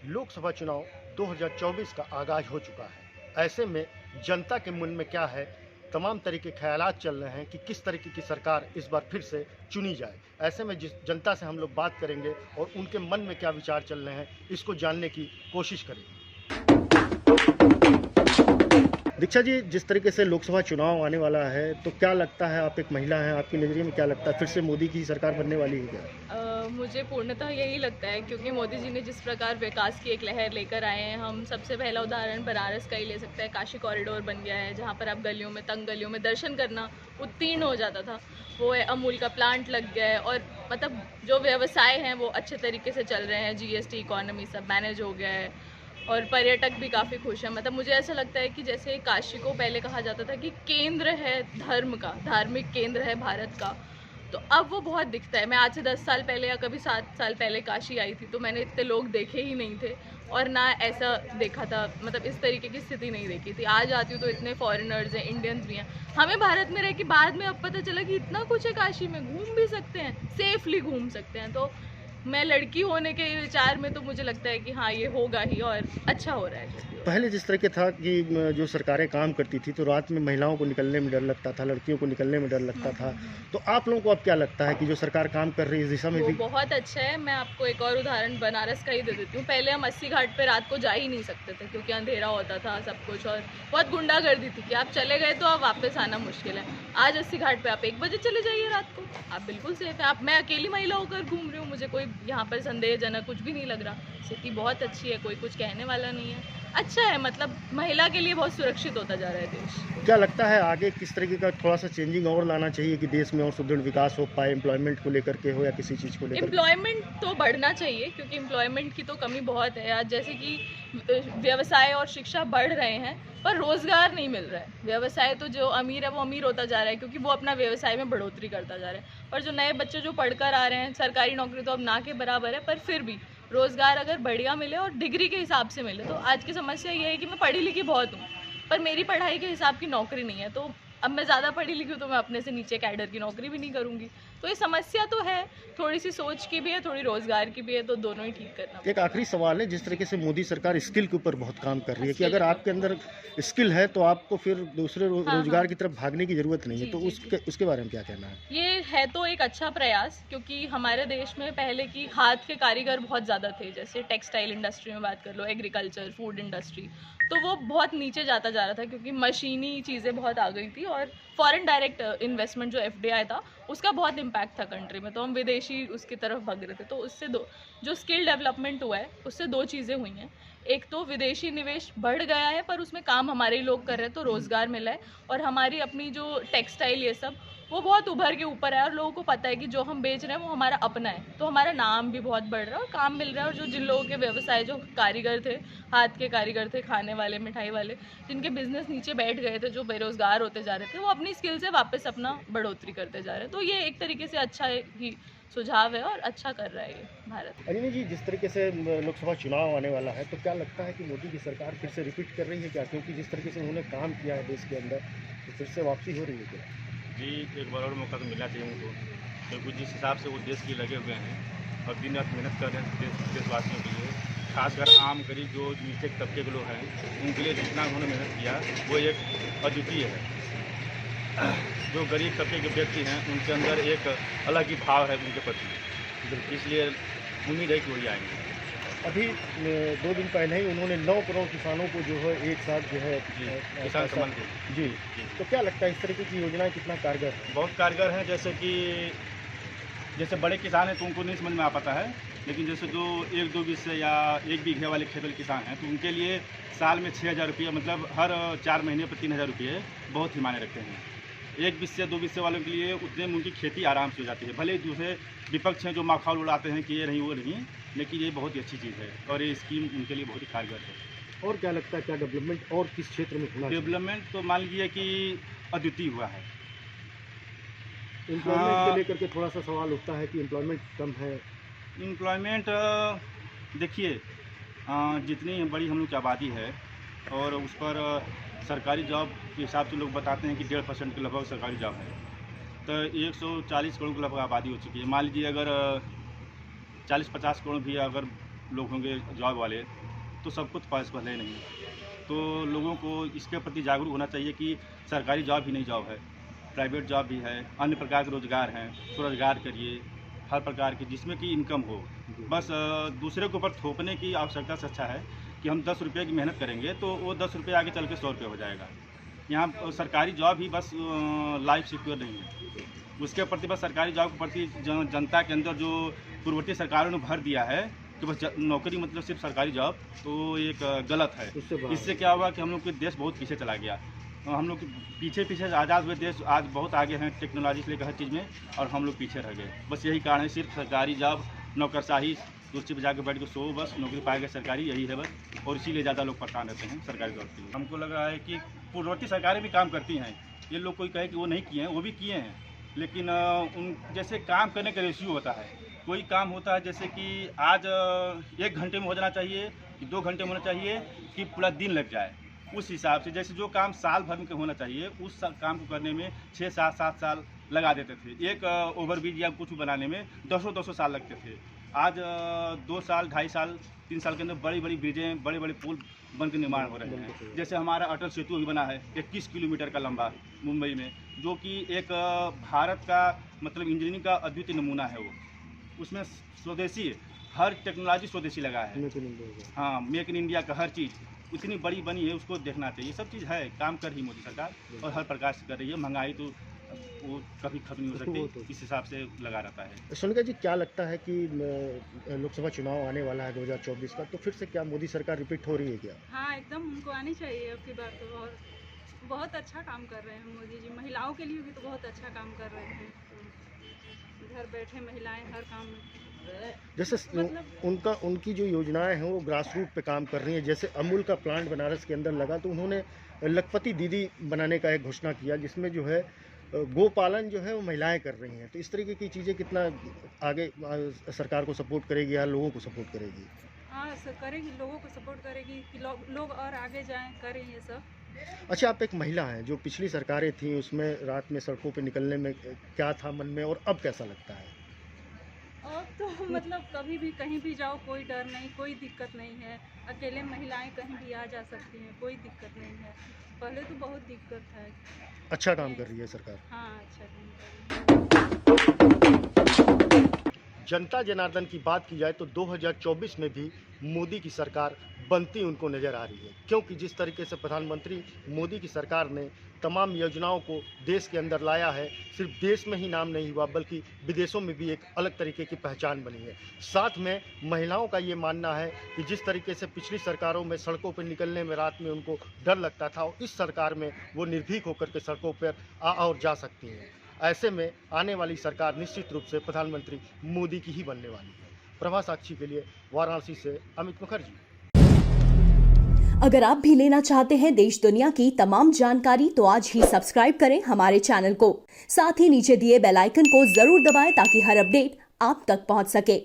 लोकसभा चुनाव 2024 का आगाज हो चुका है। ऐसे में जनता के मन में क्या है, तमाम तरह के ख्यालात चल रहे हैं कि किस तरीके की सरकार इस बार फिर से चुनी जाए। ऐसे में जिस जनता से हम लोग बात करेंगे और उनके मन में क्या विचार चल रहे हैं, इसको जानने की कोशिश करेंगे। दीक्षा जी, जिस तरीके से लोकसभा चुनाव आने वाला है, तो क्या लगता है, आप एक महिला हैं, आपके नज़रिए में क्या लगता है, फिर से मोदी की सरकार बनने वाली है क्या? मुझे पूर्णतः यही लगता है, क्योंकि मोदी जी ने जिस प्रकार विकास की एक लहर लेकर आए हैं। हम सबसे पहला उदाहरण बनारस का ही ले सकते हैं। काशी कॉरिडोर बन गया है, जहाँ पर आप गलियों में, तंग गलियों में दर्शन करना उत्तीर्ण हो जाता था। वो है, अमूल का प्लांट लग गया है, और मतलब जो व्यवसाय हैं वो अच्छे तरीके से चल रहे हैं। जीएसटी, इकोनॉमी सब मैनेज हो गया है, और पर्यटक भी काफ़ी खुश हैं। मतलब मुझे ऐसा लगता है कि जैसे काशी को पहले कहा जाता था कि केंद्र है धर्म का, धार्मिक केंद्र है भारत का, तो अब वो बहुत दिखता है। मैं आज से 10 साल पहले या कभी 7 साल पहले काशी आई थी, तो मैंने इतने लोग देखे ही नहीं थे, और ना ऐसा देखा था, मतलब इस तरीके की स्थिति नहीं देखी थी। आज आती हूँ तो इतने फॉरेनर्स हैं, इंडियंस भी हैं। हमें भारत में रह के बाद में अब पता चला कि इतना कुछ है काशी में, घूम भी सकते हैं, सेफली घूम सकते हैं। तो मैं लड़की होने के विचार में तो मुझे लगता है कि हाँ, ये होगा ही, और अच्छा हो रहा है। पहले जिस तरह के था कि जो सरकारें काम करती थी तो रात में महिलाओं को निकलने में डर लगता था, लड़कियों को निकलने में डर लगता था, तो आप लोगों को अब क्या लगता है कि जो सरकार काम कर रही है इस दिशा में वो भी? बहुत अच्छा है। मैं आपको एक और उदाहरण बनारस का ही दे देती हूँ। पहले हम 80 घाट पे रात को जा ही नहीं सकते थे, क्योंकि अंधेरा होता था सब कुछ, और बहुत गुंडागर्दी थी कि आप चले गए तो अब वापस आना मुश्किल है। आज 80 घाट पे आप 1 बजे चले जाइए रात को, आप बिल्कुल सेफ है। आप, मैं अकेली महिला होकर घूम रही हूँ, मुझे कोई यहाँ पर संदेहजनक कुछ भी नहीं लग रहा। स्थिति बहुत अच्छी है, कोई कुछ कहने वाला नहीं है। अच्छा है, मतलब महिला के लिए बहुत सुरक्षित होता जा रहा है देश। क्या लगता है आगे किस तरीके का थोड़ा सा चेंजिंग और लाना चाहिए कि देश में और सुदृढ़ विकास हो पाए, एम्प्लॉयमेंट को लेकर के हो या किसी चीज़ को लेकर? एम्प्लॉयमेंट तो बढ़ना चाहिए, क्योंकि एम्प्लॉयमेंट की तो कमी बहुत है आज। जैसे कि व्यवसाय और शिक्षा बढ़ रहे हैं, पर रोज़गार नहीं मिल रहा है। व्यवसाय तो जो अमीर है वो अमीर होता जा रहा है, क्योंकि वो अपना व्यवसाय में बढ़ोतरी करता जा रहा है। और जो नए बच्चे जो पढ़कर आ रहे हैं, सरकारी नौकरी तो अब ना के बराबर है, पर फिर भी रोज़गार अगर बढ़िया मिले और डिग्री के हिसाब से मिले। तो आज की समस्या ये है कि मैं पढ़ी लिखी बहुत हूँ, पर मेरी पढ़ाई के हिसाब की नौकरी नहीं है। तो अब मैं ज़्यादा पढ़ी लिखी हूँ तो मैं अपने से नीचे कैडर की नौकरी भी नहीं करूँगी। तो ये समस्या तो है, थोड़ी सी सोच की भी है, थोड़ी रोज़गार की भी है, तो दोनों ही ठीक करना। एक आखिरी सवाल है, जिस तरीके से मोदी सरकार स्किल के ऊपर बहुत काम कर रही है कि अगर आपके अंदर स्किल है तो आपको फिर दूसरे रोजगार की तरफ भागने की जरूरत नहीं है, तो उसके बारे में क्या कहना है? ये है तो एक अच्छा प्रयास, क्योंकि हमारे देश में पहले की हाथ के कारीगर बहुत ज़्यादा थे। जैसे टेक्सटाइल इंडस्ट्री में बात कर लो, एग्रीकल्चर, फूड इंडस्ट्री, तो वो बहुत नीचे जाता जा रहा था, क्योंकि मशीनी चीज़ें बहुत आ गई थी, और फॉरेन डायरेक्ट इन्वेस्टमेंट जो FDI था उसका बहुत इम्पैक्ट था कंट्री में, तो हम विदेशी उसकी तरफ भाग रहे थे। तो उससे जो स्किल डेवलपमेंट हुआ है उससे 2 चीज़ें हुई हैं। एक तो विदेशी निवेश बढ़ गया है, पर उसमें काम हमारे ही लोग कर रहे हैं, तो रोज़गार मिला है। और हमारी अपनी जो टेक्सटाइल ये सब, वो बहुत उभर के ऊपर है, और लोगों को पता है कि जो हम बेच रहे हैं वो हमारा अपना है, तो हमारा नाम भी बहुत बढ़ रहा है और काम मिल रहा है। और जो जिन लोगों के व्यवसाय, जो कारीगर थे, हाथ के कारीगर थे, खाने वाले, मिठाई वाले, जिनके बिजनेस नीचे बैठ गए थे, जो बेरोजगार होते जा रहे थे, वो अपनी स्किल से वापस अपना बढ़ोतरी करते जा रहे हैं। तो ये एक तरीके से अच्छा ही सुझाव है, और अच्छा कर रहा है ये भारत। अंजनी जी, जिस तरीके से लोकसभा चुनाव आने वाला है, तो क्या लगता है कि मोदी की सरकार फिर से रिपीट कर रही है क्या? क्योंकि जिस तरीके से उन्होंने काम किया है देश के अंदर, तो फिर से वापसी हो रही है क्या? जी, एक बार और मौका तो मिलना चाहिए उनको, क्योंकि जिस हिसाब से वो देश के लिए लगे हुए हैं और दिन रात मेहनत कर रहे हैं देशवासियों के लिए, खासकर आम गरीब जो नीचे तबके के लोग हैं, उनके लिए जितना उन्होंने मेहनत किया वो एक अद्वितीय है। जो गरीब तबके के व्यक्ति हैं उनके अंदर एक अलग ही भाव है उनके प्रति, इसलिए उम्मीद है कि वही आएंगे। अभी 2 दिन पहले ही उन्होंने 9 करोड़ किसानों को जो है एक साथ जो है किसान सम्मान जी, तो क्या लगता है इस तरीके की योजनाएं कितना कारगर है? बहुत कारगर हैं। जैसे बड़े किसान हैं तो उनको नहीं समझ में आ पाता है, लेकिन जैसे जो 1-2 बीघे या 1 बीघे वाले खेत वाले किसान हैं, तो उनके लिए साल में 6,000 रुपये, मतलब हर 4 महीने पर 3,000 रुपये बहुत ही मायने रखते हैं। 1 बीघे 2 बीघे वालों के लिए उतने में उनकी खेती आराम से हो जाती है। भले दूसरे विपक्ष हैं जो माखौल उड़ाते हैं कि ये नहीं वो नहीं, लेकिन ये बहुत ही अच्छी चीज़ है और ये स्कीम उनके लिए बहुत ही कारगर है। और क्या लगता है, क्या डेवलपमेंट और किस क्षेत्र में होना चाहिए? डेवलपमेंट तो मान लीजिए कि अद्वितीय हुआ है। एम्प्लॉयमेंट को लेकर के थोड़ा सा सवाल उठता है कि एम्प्लॉयमेंट कम है। एम्प्लॉयमेंट देखिए, जितनी बड़ी हम लोग की आबादी है और उस पर सरकारी जॉब के हिसाब से लोग बताते हैं कि 1.5% के लगभग सरकारी जॉब है, तो 140 करोड़ की लगभग आबादी हो चुकी है। मान लीजिए अगर 40-50 करोड़ भी अगर लोग होंगे जॉब वाले तो सबको तो पॉसिबल है नहीं। तो लोगों को इसके प्रति जागरूक होना चाहिए कि सरकारी जॉब ही नहीं जॉब है, प्राइवेट जॉब भी है, अन्य प्रकार के रोज़गार हैं, स्वरोजगार करिए, हर प्रकार की जिसमें कि इनकम हो। बस दूसरे के ऊपर थोपने की आवश्यकता से अच्छा है कि हम 10 रुपये की मेहनत करेंगे तो वो 10 रुपये आगे चल के 100 रुपये हो जाएगा। यहाँ सरकारी जॉब ही बस लाइफ सिक्योर नहीं है, उसके प्रति बस सरकारी जॉब के प्रति जनता के अंदर जो पूर्ववर्ती सरकारों ने भर दिया है कि बस नौकरी मतलब सिर्फ सरकारी जॉब, तो एक गलत है। इससे क्या हुआ कि हम लोग के देश बहुत पीछे चला गया। हम लोग पीछे आज़ाद हुए देश आज बहुत आगे हैं टेक्नोलॉजी से लेकर हर चीज़ में, और हम लोग पीछे रह गए। बस यही कारण है, सिर्फ सरकारी जॉब, नौकरशाही, कुर्सी पर जाकर बैठ के सो, बस नौकरी पाएगा सरकारी, यही है बस। और इसीलिए ज़्यादा लोग परेशान रहते हैं सरकारी जॉब के लिए। हमको लग रहा है कि पूर्ववर्ती सरकारें भी काम करती हैं, ये लोग कोई कहे कि वो नहीं किए हैं, वो भी किए हैं, लेकिन उन जैसे काम करने का रेशियो होता है। कोई काम होता है जैसे कि आज 1 घंटे में हो जाना चाहिए कि 2 घंटे में होना चाहिए कि पूरा दिन लग जाए, उस हिसाब से जैसे जो काम साल भर में होना चाहिए उस काम को करने में 6-7 साल लगा देते थे। एक ओवरब्रिज या कुछ बनाने में 200 साल लगते थे। आज 2 साल, 2.5 साल, 3 साल के अंदर बड़ी बड़ी ब्रिजें, बड़े बड़े पुल बन के निर्माण हो रहे हैं। जैसे हमारा अटल सेतु भी बना है 21 किलोमीटर का लंबा मुंबई में, जो कि एक भारत का मतलब इंजीनियरिंग का अद्वितीय नमूना है। वो उसमें स्वदेशी हर टेक्नोलॉजी स्वदेशी लगा है। हाँ, मेक इन इंडिया का हर चीज़ इतनी बड़ी बनी है, उसको देखना चाहिए। सब चीज़ है, काम कर रही मोदी सरकार और हर प्रकार से कर रही है। महंगाई तो वो कभी खत्म नहीं हो सकती, इस हिसाब से लगा रहता है। सोनिका जी, क्या लगता है कि लोकसभा चुनाव आने वाला है 2024 का, तो फिर से क्या मोदी सरकार रिपीट हो रही है क्या? हाँ, एकदम उनको आनी चाहिए अब की बार तो। और बहुत अच्छा काम कर रहे हैं मोदी जी, महिलाओं के लिए भी तो बहुत अच्छा काम कर रहे हैं। घर बैठे महिलाएं हर काम में, जैसे मतलब उनकी जो योजनाएं हैं वो ग्रास रूट पे काम कर रही हैं। जैसे अमूल का प्लांट बनारस के अंदर लगा तो उन्होंने लखपति दीदी बनाने का एक घोषणा किया, जिसमें जो है गोपालन जो है वो महिलाएं कर रही हैं। तो इस तरीके की चीज़ें कितना आगे सरकार को सपोर्ट करेगी या लोगों को सपोर्ट करेगी? हाँ सर, करेगी, लोगों को सपोर्ट करेगी कि लोग और आगे जाएं, करें ये सब। अच्छा, आप एक महिला हैं, जो पिछली सरकारें थी उसमें रात में सड़कों पे निकलने में क्या था मन में, और अब कैसा लगता है? अब तो मतलब कभी भी कहीं भी जाओ, कोई डर नहीं, कोई दिक्कत नहीं है। अकेले महिलाएं कहीं भी आ जा सकती हैं, कोई दिक्कत नहीं है। पहले तो बहुत दिक्कत है। अच्छा काम कर रही है सरकार। हाँ, अच्छा काम कर रही है। जनता जनार्दन की बात की जाए तो 2024 में भी मोदी की सरकार बनती उनको नज़र आ रही है, क्योंकि जिस तरीके से प्रधानमंत्री मोदी की सरकार ने तमाम योजनाओं को देश के अंदर लाया है, सिर्फ देश में ही नाम नहीं हुआ बल्कि विदेशों में भी एक अलग तरीके की पहचान बनी है। साथ में महिलाओं का ये मानना है कि जिस तरीके से पिछली सरकारों में सड़कों पर निकलने में रात में उनको डर लगता था, और इस सरकार में वो निर्भीक होकर के सड़कों पर और जा सकती हैं। ऐसे में आने वाली सरकार निश्चित रूप से प्रधानमंत्री मोदी की ही बनने वाली है। प्रभा साक्षी के लिए वाराणसी से अमित मुखर्जी। अगर आप भी लेना चाहते हैं देश दुनिया की तमाम जानकारी तो आज ही सब्सक्राइब करें हमारे चैनल को। साथ ही नीचे दिए बेल आइकन को जरूर दबाएं ताकि हर अपडेट आप तक पहुंच सके।